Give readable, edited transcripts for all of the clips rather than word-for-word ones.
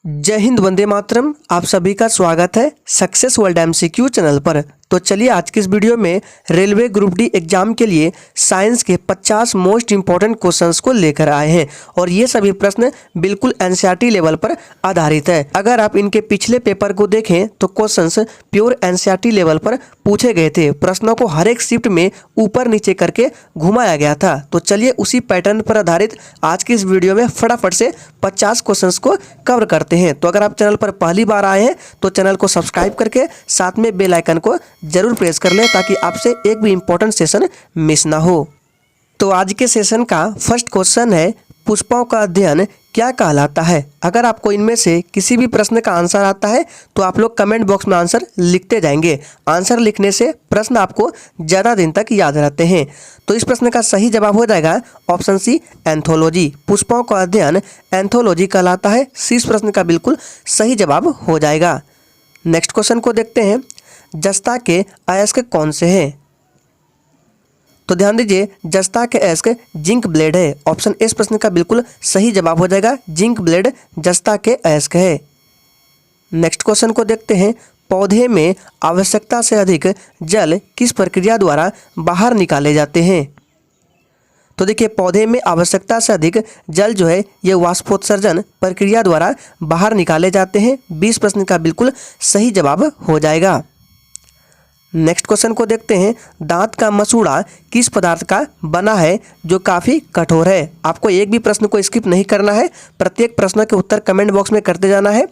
जय हिंद, वंदे मातरम। आप सभी का स्वागत है सक्सेस वर्ल्ड एमसीक्यू चैनल पर। तो चलिए आज की इस वीडियो में रेलवे ग्रुप डी एग्जाम के लिए साइंस के 50 मोस्ट इंपॉर्टेंट क्वेश्चंस को लेकर आए हैं और ये सभी प्रश्न बिल्कुल एनसीईआरटी लेवल पर आधारित है। अगर आप इनके पिछले पेपर को देखें तो क्वेश्चंस प्योर एनसीईआरटी लेवल पर पूछे गए थे। प्रश्नों को हर एक शिफ्ट में ऊपर नीचे करके घुमाया गया था। तो चलिए उसी पैटर्न पर आधारित आज की इस वीडियो में फटाफट से 50 क्वेश्चंस को कवर करते हैं। तो अगर आप चैनल पर पहली बार आए हैं तो चैनल को सब्सक्राइब करके साथ में बेल आइकन को जरूर प्रेस कर लें ताकि आपसे एक भी इंपॉर्टेंट सेशन मिस ना हो। तो आज के सेशन का फर्स्ट क्वेश्चन है, पुष्पों का अध्ययन क्या कहलाता है। अगर आपको इनमें से किसी भी प्रश्न का आंसर आता है तो आप लोग कमेंट बॉक्स में आंसर लिखते जाएंगे। आंसर लिखने से प्रश्न आपको ज़्यादा दिन तक याद रहते हैं। तो इस प्रश्न का सही जवाब हो जाएगा ऑप्शन सी, एंथोलॉजी। पुष्पों का अध्ययन एंथोलॉजी कहलाता है। सी इस प्रश्न का बिल्कुल सही जवाब हो जाएगा। नेक्स्ट क्वेश्चन को देखते हैं, जस्ता के अयस्क कौन से हैं। तो ध्यान दीजिए, जस्ता के अयस्क जिंक ब्लेड है। ऑप्शन ए इस प्रश्न का बिल्कुल सही जवाब हो जाएगा। जिंक ब्लेड जस्ता के अयस्क है। नेक्स्ट क्वेश्चन को देखते हैं, पौधे में आवश्यकता से अधिक जल किस प्रक्रिया द्वारा बाहर निकाले जाते हैं। तो देखिए, पौधे में आवश्यकता से अधिक जल जो है ये वाष्पोत्सर्जन प्रक्रिया द्वारा बाहर निकाले जाते हैं। 20 प्रश्न का बिल्कुल सही जवाब हो जाएगा। नेक्स्ट क्वेश्चन को देखते हैं, दांत का मसूड़ा किस पदार्थ का बना है जो काफ़ी कठोर है। आपको एक भी प्रश्न को स्किप नहीं करना है, प्रत्येक प्रश्न के उत्तर कमेंट बॉक्स में करते जाना है।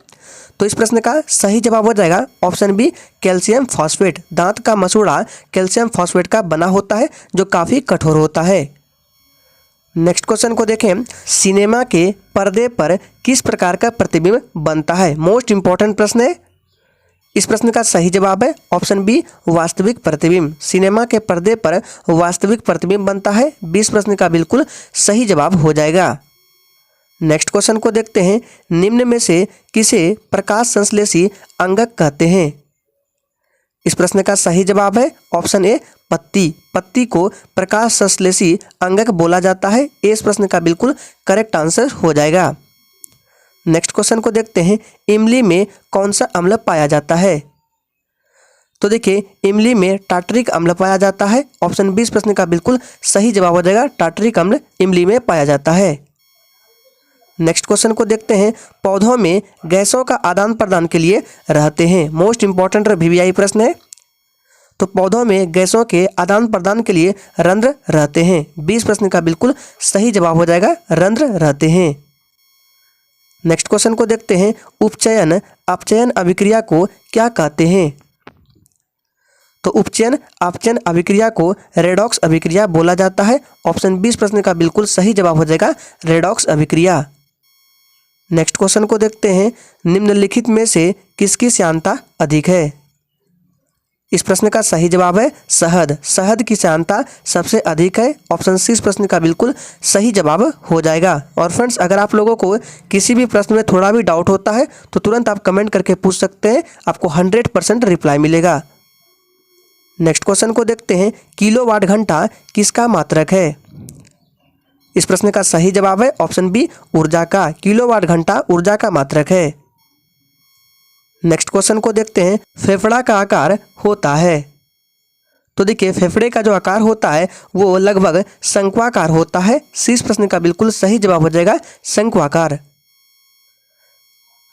तो इस प्रश्न का सही जवाब हो जाएगा ऑप्शन बी, कैल्शियम फॉस्फेट। दांत का मसूड़ा कैल्शियम फॉस्फेट का बना होता है जो काफ़ी कठोर होता है। नेक्स्ट क्वेश्चन को देखें, सिनेमा के पर्दे पर किस प्रकार का प्रतिबिंब बनता है। मोस्ट इंपॉर्टेंट प्रश्न है। इस प्रश्न का सही जवाब है ऑप्शन बी, वास्तविक प्रतिबिंब। सिनेमा के पर्दे पर वास्तविक प्रतिबिंब बनता है। 20 प्रश्न का बिल्कुल सही जवाब हो जाएगा। नेक्स्ट क्वेश्चन को देखते हैं, निम्न में से किसे प्रकाश संश्लेषी अंगक कहते हैं। इस प्रश्न का सही जवाब है ऑप्शन ए, पत्ती। पत्ती को प्रकाश संश्लेषी अंगक बोला जाता है। ए इस प्रश्न का बिल्कुल करेक्ट आंसर हो जाएगा। नेक्स्ट क्वेश्चन को देखते हैं, इमली में कौन सा अम्ल पाया जाता है। तो देखिए, इमली में टार्टरिक अम्ल पाया जाता है। ऑप्शन बी इस प्रश्न का बिल्कुल सही जवाब हो जाएगा। टार्टरिक अम्ल इमली में पाया जाता है। नेक्स्ट क्वेश्चन को देखते हैं, पौधों में गैसों का आदान प्रदान के लिए रहते हैं। मोस्ट इंपॉर्टेंट वीवीआई प्रश्न है। तो पौधों में गैसों के आदान प्रदान के लिए रंध्र रहते हैं। 20 प्रश्न का बिल्कुल सही जवाब हो जाएगा, रंध्र रहते हैं। नेक्स्ट क्वेश्चन को देखते हैं, उपचयन अपचयन अभिक्रिया को क्या कहते हैं। तो उपचयन अपचयन अभिक्रिया को रेडॉक्स अभिक्रिया बोला जाता है। ऑप्शन 20 प्रश्न का बिल्कुल सही जवाब हो जाएगा, रेडॉक्स अभिक्रिया। नेक्स्ट क्वेश्चन को देखते हैं, निम्नलिखित में से किसकी श्यानता अधिक है। इस प्रश्न का सही जवाब है शहद। शहद की श्यानता सबसे अधिक है। ऑप्शन सी इस प्रश्न का बिल्कुल सही जवाब हो जाएगा। और फ्रेंड्स, अगर आप लोगों को किसी भी प्रश्न में थोड़ा भी डाउट होता है तो तुरंत आप कमेंट करके पूछ सकते हैं, आपको 100% रिप्लाई मिलेगा। नेक्स्ट क्वेश्चन को देखते हैं, किलोवाट घंटा किसका मात्रक है। इस प्रश्न का सही जवाब है ऑप्शन बी, ऊर्जा का। किलोवाट घंटा ऊर्जा का मात्रक है। नेक्स्ट क्वेश्चन को देखते हैं, फेफड़ा का आकार होता है। तो देखिए, फेफड़े का जो आकार होता है वो लगभग शंक्वाकार होता है। सी इस प्रश्न का बिल्कुल सही जवाब हो जाएगा, शंक्वाकार।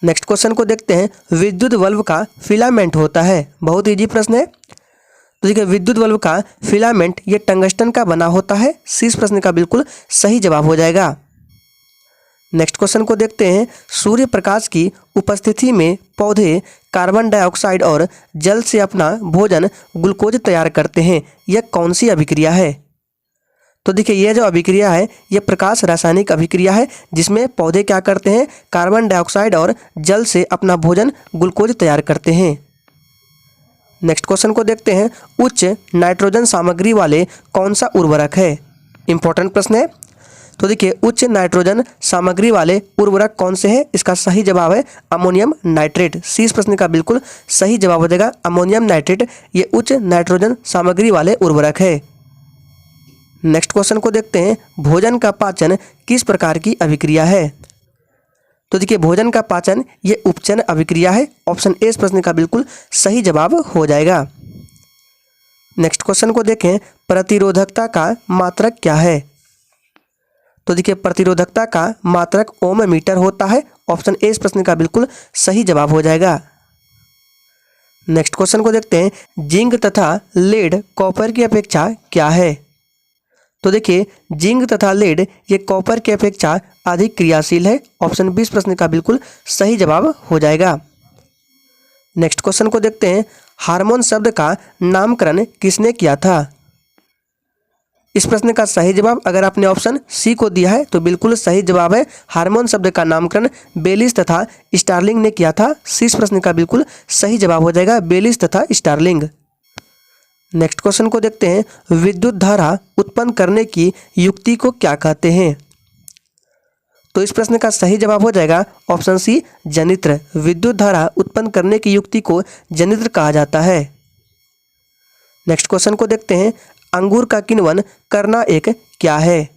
नेक्स्ट क्वेश्चन को देखते हैं, विद्युत बल्ब का फिलामेंट होता है। बहुत इजी प्रश्न है। तो देखिए, विद्युत बल्ब का फिलामेंट ये टंगस्टन का बना होता है। सी इस प्रश्न का बिल्कुल सही जवाब हो जाएगा। नेक्स्ट क्वेश्चन को देखते हैं, सूर्य प्रकाश की उपस्थिति में पौधे कार्बन डाइऑक्साइड और जल से अपना भोजन ग्लूकोज तैयार करते हैं। यह कौन सी अभिक्रिया है। तो देखिए, यह जो अभिक्रिया है यह प्रकाश रासायनिक अभिक्रिया है जिसमें पौधे क्या करते हैं, कार्बन डाइऑक्साइड और जल से अपना भोजन ग्लूकोज तैयार करते हैं। नेक्स्ट क्वेश्चन को देखते हैं, उच्च नाइट्रोजन सामग्री वाले कौन सा उर्वरक है। इंपॉर्टेंट प्रश्न है। तो देखिए, उच्च नाइट्रोजन सामग्री वाले उर्वरक कौन से हैं। इसका सही जवाब है अमोनियम नाइट्रेट। सी इस प्रश्न का बिल्कुल सही जवाब हो जाएगा, अमोनियम नाइट्रेट ये उच्च नाइट्रोजन सामग्री वाले उर्वरक है। नेक्स्ट क्वेश्चन को देखते हैं, भोजन का पाचन किस प्रकार की अभिक्रिया है। तो देखिए भोजन का पाचन ये उपचयन अभिक्रिया है। ऑप्शन ए इस प्रश्न का बिल्कुल सही जवाब हो जाएगा। नेक्स्ट क्वेश्चन को देखें, प्रतिरोधकता का मात्रक क्या है? तो देखिए प्रतिरोधकता का मात्रक ओम मीटर होता है। ऑप्शन ए इस प्रश्न का बिल्कुल सही जवाब हो जाएगा। नेक्स्ट क्वेश्चन को देखते हैं, जिंक तथा लेड कॉपर की अपेक्षा क्या है? तो देखिए जिंक तथा लेड ये कॉपर की अपेक्षा अधिक क्रियाशील है। ऑप्शन बी इस प्रश्न का बिल्कुल सही जवाब हो जाएगा। नेक्स्ट क्वेश्चन को देखते हैं, हार्मोन शब्द का नामकरण किसने किया था? इस प्रश्न का सही जवाब अगर आपने ऑप्शन सी को दिया है तो बिल्कुल सही जवाब है। हार्मोन शब्द का नामकरण बेलिस तथा स्टार्लिंग ने किया था। सी इस प्रश्न का बिल्कुल सही जवाब हो जाएगा, बेलिस तथा स्टार्लिंग। नेक्स्ट क्वेश्चन को देखते हैं, विद्युत धारा उत्पन्न करने की युक्ति को क्या कहते हैं? तो इस प्रश्न का सही जवाब हो जाएगा ऑप्शन सी, जनित्र। विद्युत धारा उत्पन्न करने की युक्ति को जनित्र कहा जाता है। नेक्स्ट क्वेश्चन को देखते हैं, अंगूर का किण्वन करना एक क्या है?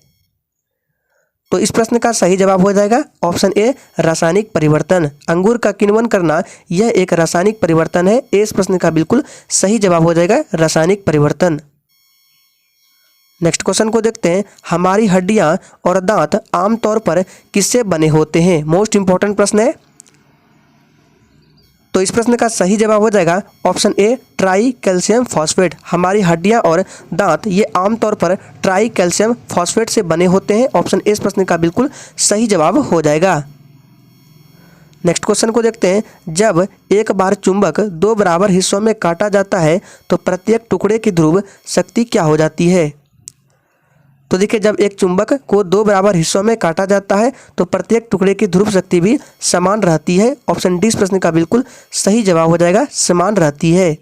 तो इस प्रश्न का सही जवाब हो जाएगा ऑप्शन ए, रासायनिक परिवर्तन। अंगूर का किण्वन करना यह एक रासायनिक परिवर्तन है। ए इस प्रश्न का बिल्कुल सही जवाब हो जाएगा, रासायनिक परिवर्तन। नेक्स्ट क्वेश्चन को देखते हैं, हमारी हड्डियां और दांत आमतौर पर किससे बने होते हैं? मोस्ट इंपॉर्टेंट प्रश्न है। तो इस प्रश्न का सही जवाब हो जाएगा option A, try calcium phosphate. हमारी हड्डियां और दांत ये आमतौर पर ट्राई कैल्शियम फॉस्फेट से बने होते हैं। ऑप्शन ए इस प्रश्न का बिल्कुल सही जवाब हो जाएगा। नेक्स्ट क्वेश्चन को देखते हैं, जब एक बार चुंबक दो बराबर हिस्सों में काटा जाता है तो प्रत्येक टुकड़े की ध्रुव शक्ति क्या हो जाती है? तो देखिए जब एक चुंबक को दो बराबर हिस्सों में काटा जाता है तो प्रत्येक टुकड़े की ध्रुव शक्ति भी समान रहती है। ऑप्शन डी इस प्रश्न का बिल्कुल सही जवाब हो जाएगा, समान रहती है।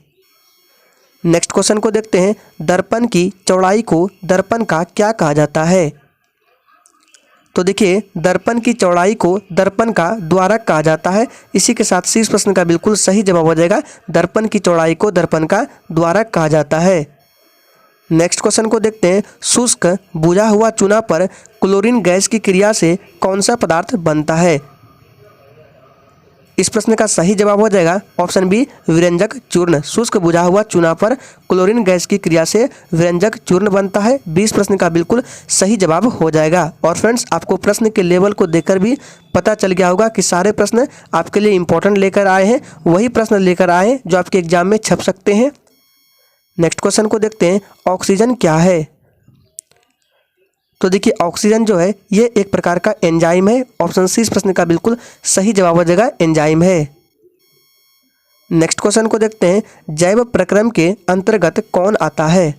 नेक्स्ट क्वेश्चन को देखते हैं, दर्पण की चौड़ाई को दर्पण का क्या कहा जाता है? तो देखिए दर्पण की चौड़ाई को दर्पण का द्वारक कहा जाता है। इसी के साथ सी इस प्रश्न का बिल्कुल सही जवाब हो जाएगा, दर्पण की चौड़ाई को दर्पण का द्वारक कहा जाता है। नेक्स्ट क्वेश्चन को देखते हैं, शुष्क बुझा हुआ चूना पर क्लोरीन गैस की क्रिया से कौन सा पदार्थ बनता है? इस प्रश्न का सही जवाब हो जाएगा ऑप्शन बी, विरंजक चूर्ण। शुष्क बुझा हुआ चूना पर क्लोरीन गैस की क्रिया से विरंजक चूर्ण बनता है। 20 प्रश्न का बिल्कुल सही जवाब हो जाएगा। और फ्रेंड्स आपको प्रश्न के लेवल को देखकर भी पता चल गया होगा कि सारे प्रश्न आपके लिए इंपॉर्टेंट लेकर आए हैं, वही प्रश्न लेकर आए हैं जो आपके एग्जाम में छप सकते हैं। नेक्स्ट क्वेश्चन को देखते हैं, ऑक्सीजन क्या है? तो देखिए ऑक्सीजन जो है ये एक प्रकार का एंजाइम है। ऑप्शन सी इस प्रश्न का बिल्कुल सही जवाब हो जाएगा, एंजाइम है। नेक्स्ट क्वेश्चन को देखते हैं, जैव प्रक्रम के अंतर्गत कौन आता है?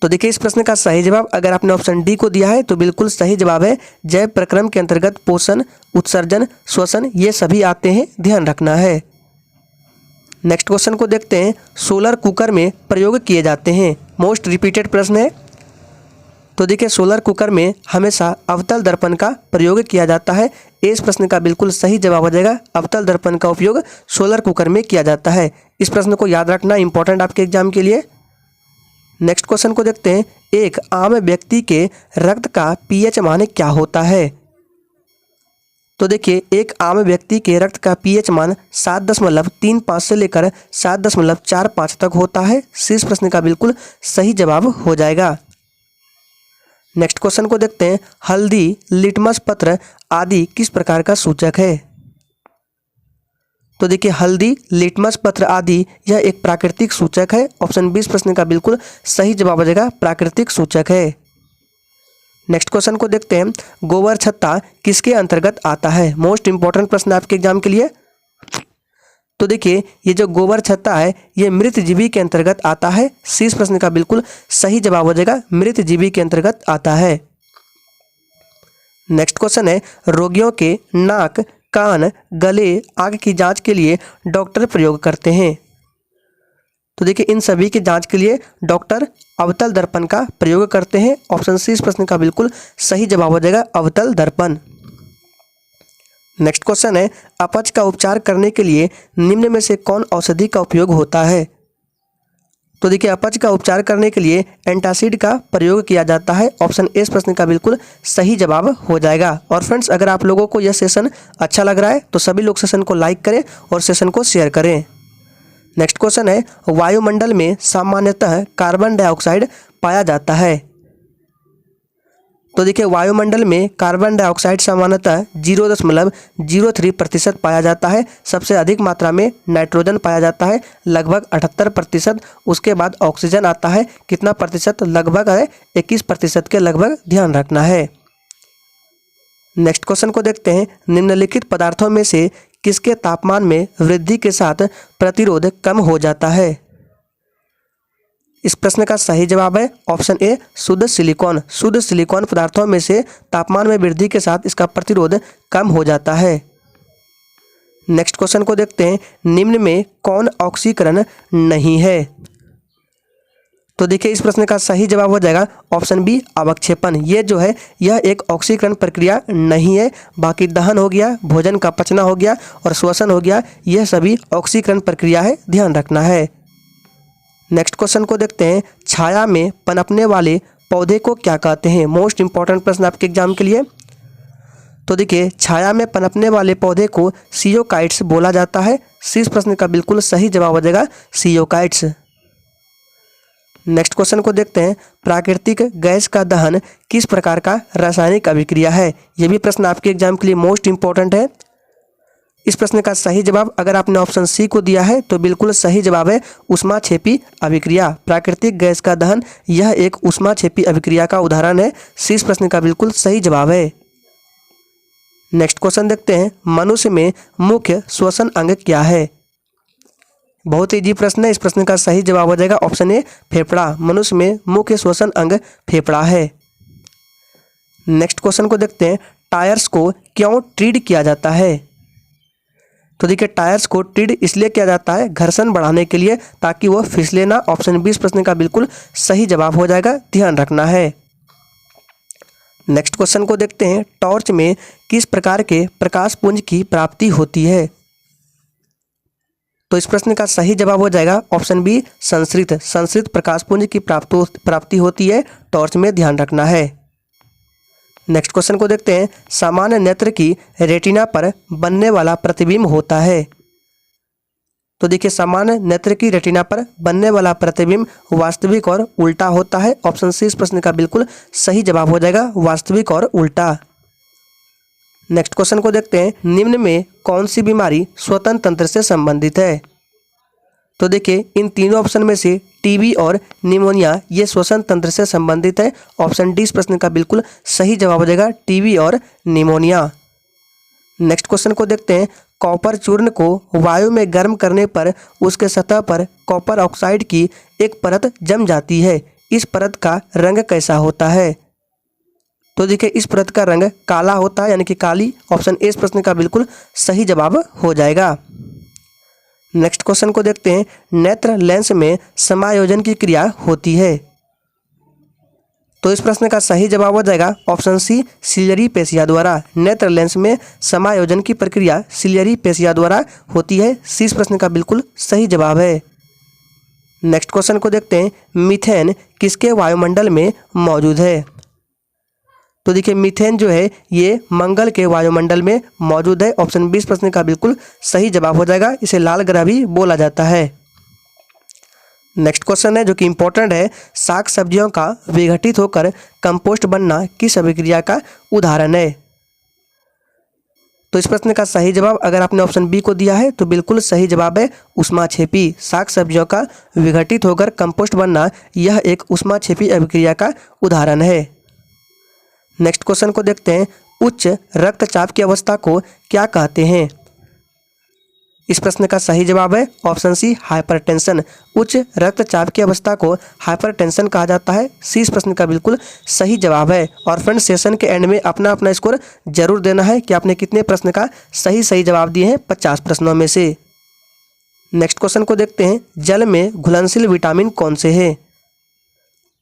तो देखिए इस प्रश्न का सही जवाब अगर आपने ऑप्शन डी को दिया है तो बिल्कुल सही जवाब है, जैव प्रक्रम के अंतर्गत पोषण, उत्सर्जन, श्वसन ये सभी आते हैं, ध्यान रखना है। नेक्स्ट क्वेश्चन को देखते हैं, सोलर कुकर में प्रयोग किए जाते हैं। मोस्ट रिपीटेड प्रश्न है। तो देखिए सोलर कुकर में हमेशा अवतल दर्पण का प्रयोग किया जाता है। इस प्रश्न का बिल्कुल सही जवाब हो जाएगा, अवतल दर्पण का उपयोग सोलर कुकर में किया जाता है। इस प्रश्न को याद रखना इंपॉर्टेंट आपके एग्जाम के लिए। नेक्स्ट क्वेश्चन को देखते हैं, एक आम व्यक्ति के रक्त का पीएच मान क्या होता है? तो देखिए एक आम व्यक्ति के रक्त का पीएच मान 7.35 से लेकर 7.45 तक होता है। इस प्रश्न का बिल्कुल सही जवाब हो जाएगा। नेक्स्ट क्वेश्चन को देखते हैं, हल्दी, लिटमस पत्र आदि किस प्रकार का सूचक है? तो देखिए हल्दी, लिटमस पत्र आदि यह एक प्राकृतिक सूचक है। ऑप्शन 20 प्रश्न का बिल्कुल सही जवाब हो जाएगा, प्राकृतिक सूचक है। नेक्स्ट क्वेश्चन को देखते हैं, गोबर छत्ता किसके अंतर्गत आता है? मोस्ट इंपॉर्टेंट प्रश्न आपके एग्जाम के लिए। तो देखिए ये जो गोबर छत्ता है ये मृत जीवी के अंतर्गत आता है। इस प्रश्न का बिल्कुल सही जवाब हो जाएगा, मृत जीवी के अंतर्गत आता है। नेक्स्ट क्वेश्चन है, रोगियों के नाक, कान, गले, आंख की जांच के लिए डॉक्टर प्रयोग करते हैं। तो देखिए इन सभी की जांच के लिए डॉक्टर अवतल दर्पण का प्रयोग करते हैं। ऑप्शन सी इस प्रश्न का बिल्कुल सही जवाब हो जाएगा, अवतल दर्पण। नेक्स्ट क्वेश्चन है, अपच का उपचार करने के लिए निम्न में से कौन औषधि का उपयोग होता है? तो देखिए अपच का उपचार करने के लिए एंटासिड का प्रयोग किया जाता है। ऑप्शन ए इस प्रश्न का बिल्कुल सही जवाब हो जाएगा। और फ्रेंड्स, अगर आप लोगों को यह सेशन अच्छा लग रहा है तो सभी लोग सेशन को लाइक करें और सेशन को शेयर करें। नेक्स्ट क्वेश्चन है, वायुमंडल में सामान्यतः कार्बन डाइऑक्साइड पाया जाता है। तो देखिए वायुमंडल में कार्बन डाइऑक्साइड सामान्यतः 0.03% पाया जाता है। सबसे अधिक मात्रा में नाइट्रोजन पाया जाता है, लगभग 78%। उसके बाद ऑक्सीजन आता है, कितना प्रतिशत? लगभग 21% के लगभग, ध्यान रखना है। नेक्स्ट क्वेश्चन को देखते हैं, निम्नलिखित पदार्थों में से किसके तापमान में वृद्धि के साथ प्रतिरोध कम हो जाता है? इस प्रश्न का सही जवाब है ऑप्शन ए शुद्ध सिलिकॉन। शुद्ध सिलिकॉन पदार्थों में से तापमान में वृद्धि के साथ इसका प्रतिरोध कम हो जाता है। नेक्स्ट क्वेश्चन को देखते हैं, निम्न में कौन ऑक्सीकरण नहीं है? तो देखिए इस प्रश्न का सही जवाब हो जाएगा ऑप्शन बी अवक्षेपण। ये जो है यह एक ऑक्सीकरण प्रक्रिया नहीं है। बाकी दहन हो गया, भोजन का पचना हो गया और श्वसन हो गया, यह सभी ऑक्सीकरण प्रक्रिया है, ध्यान रखना है। नेक्स्ट क्वेश्चन को देखते हैं, छाया में पनपने वाले पौधे को क्या कहते हैं? मोस्ट इंपॉर्टेंट प्रश्न आपके एग्जाम के लिए। तो देखिए छाया में पनपने वाले पौधे को सियोकाइट्स बोला जाता है। इस प्रश्न का बिल्कुल सही जवाब हो जाएगा सियोकाइट्स। नेक्स्ट क्वेश्चन को देखते हैं, प्राकृतिक गैस का दहन किस प्रकार का रासायनिक अभिक्रिया है? यह भी प्रश्न आपके एग्जाम के लिए मोस्ट इंपॉर्टेंट है। इस प्रश्न का सही जवाब अगर आपने ऑप्शन सी को दिया है तो बिल्कुल सही जवाब है ऊष्माक्षेपी अभिक्रिया। प्राकृतिक गैस का दहन यह एक ऊष्माक्षेपी अभिक्रिया का उदाहरण है। इस प्रश्न का बिल्कुल सही जवाब है। नेक्स्ट क्वेश्चन देखते हैं, मनुष्य में मुख्य श्वसन अंग क्या है? बहुत इजी प्रश्न है। इस प्रश्न का सही जवाब हो जाएगा ऑप्शन ए फेफड़ा। मनुष्य में मुख्य श्वसन अंग फेफड़ा है। नेक्स्ट क्वेश्चन को देखते हैं, टायर्स को क्यों ट्रीड किया जाता है? तो देखिए टायर्स को ट्रीड इसलिए किया जाता है घर्षण बढ़ाने के लिए, ताकि वो फिसले ना। ऑप्शन बी इस प्रश्न का बिल्कुल सही जवाब हो जाएगा, ध्यान रखना है। नेक्स्ट क्वेश्चन को देखते हैं, टॉर्च में किस प्रकार के प्रकाश पुंज की प्राप्ति होती है? तो इस प्रश्न का सही जवाब हो जाएगा ऑप्शन बी संश्रित। संश्रित प्रकाश पुंज की प्राप्ति होती है टॉर्च में, ध्यान रखना है। नेक्स्ट क्वेश्चन को देखते हैं, सामान्य नेत्र की रेटिना पर बनने वाला प्रतिबिंब होता है। तो देखिए सामान्य नेत्र की रेटिना पर बनने वाला प्रतिबिंब वास्तविक और उल्टा होता है। ऑप्शन सी इस प्रश्न का बिल्कुल सही जवाब हो जाएगा वास्तविक और उल्टा। नेक्स्ट क्वेश्चन को देखते हैं, निम्न में कौन सी बीमारी श्वसन तंत्र से संबंधित है? तो देखिए इन तीनों ऑप्शन में से टीबी और निमोनिया ये श्वसन तंत्र से संबंधित है। ऑप्शन डी इस प्रश्न का बिल्कुल सही जवाब हो जाएगा टीबी और निमोनिया। नेक्स्ट क्वेश्चन को देखते हैं, कॉपर चूर्ण को वायु में गर्म करने पर उसके सतह पर कॉपर ऑक्साइड की एक परत जम जाती है। इस परत का रंग कैसा होता है? तो देखिए इस परत का रंग काला होता है, यानी कि काली। ऑप्शन ए इस प्रश्न का बिल्कुल सही जवाब हो जाएगा। नेक्स्ट क्वेश्चन को देखते हैं, नेत्र लेंस में समायोजन की क्रिया होती है। तो इस प्रश्न का सही जवाब हो जाएगा ऑप्शन सी सिलियरी पेशिया द्वारा। नेत्र लेंस में समायोजन की प्रक्रिया सिलियरी पेशिया द्वारा होती है। सी इस प्रश्न का बिल्कुल सही जवाब है। नेक्स्ट क्वेश्चन को देखते हैं, मीथेन किसके वायुमंडल में मौजूद है? तो देखिए मीथेन जो है ये मंगल के वायुमंडल में मौजूद है। ऑप्शन बी इस प्रश्न का बिल्कुल सही जवाब हो जाएगा। इसे लाल ग्रह भी बोला जाता है। नेक्स्ट क्वेश्चन है जो कि इंपॉर्टेंट है, साग सब्जियों का विघटित होकर कंपोस्ट बनना किस अभिक्रिया का उदाहरण है? तो इस प्रश्न का सही जवाब अगर आपने ऑप्शन बी को दिया है तो बिल्कुल सही जवाब है ऊष्माक्षेपी। साग सब्जियों का विघटित होकर कंपोस्ट बनना यह एक ऊष्माक्षेपी अभिक्रिया का उदाहरण है। नेक्स्ट क्वेश्चन को देखते हैं, उच्च रक्तचाप की अवस्था को क्या कहते हैं? इस प्रश्न का सही जवाब है ऑप्शन सी हाइपरटेंशन। उच्च रक्तचाप की अवस्था को हाइपरटेंशन कहा जाता है। सी इस प्रश्न का बिल्कुल सही जवाब है। और फ्रेंड्स सेशन के एंड में अपना अपना स्कोर जरूर देना है कि आपने कितने प्रश्न का सही जवाब दिए हैं 50 प्रश्नों में से। नेक्स्ट क्वेश्चन को देखते हैं, जल में घुलनशील विटामिन कौन से है?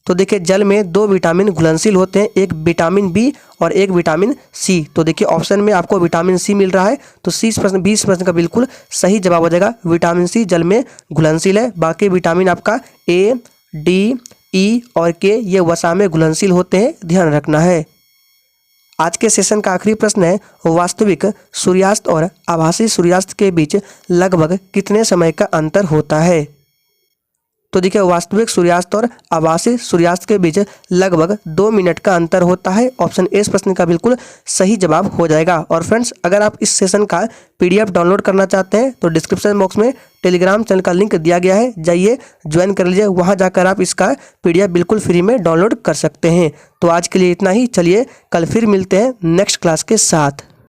तो देखिए जल में 2 विटामिन घुलनशील होते हैं, एक विटामिन बी और एक विटामिन सी। तो देखिए ऑप्शन में आपको विटामिन सी मिल रहा है, तो 20% का बिल्कुल सही जवाब हो जाएगा। विटामिन सी जल में घुलनशील है। बाकी विटामिन आपका ए, डी, ई और के ये वसा में घुलनशील होते हैं, ध्यान रखना है। आज के सेशन का आखिरी प्रश्न है, वास्तविक सूर्यास्त और आभासी सूर्यास्त के बीच लगभग कितने समय का अंतर होता है? तो देखिए वास्तविक सूर्यास्त और आभासी सूर्यास्त के बीच लगभग 2 मिनट का अंतर होता है। ऑप्शन ए इस प्रश्न का बिल्कुल सही जवाब हो जाएगा। और फ्रेंड्स, अगर आप इस सेशन का PDF डाउनलोड करना चाहते हैं तो डिस्क्रिप्शन बॉक्स में टेलीग्राम चैनल का लिंक दिया गया है, जाइए ज्वाइन कर लीजिए। वहां जाकर आप इसका PDF बिल्कुल फ्री में डाउनलोड कर सकते हैं। तो आज के लिए इतना ही, चलिए कल फिर मिलते हैं नेक्स्ट क्लास के साथ।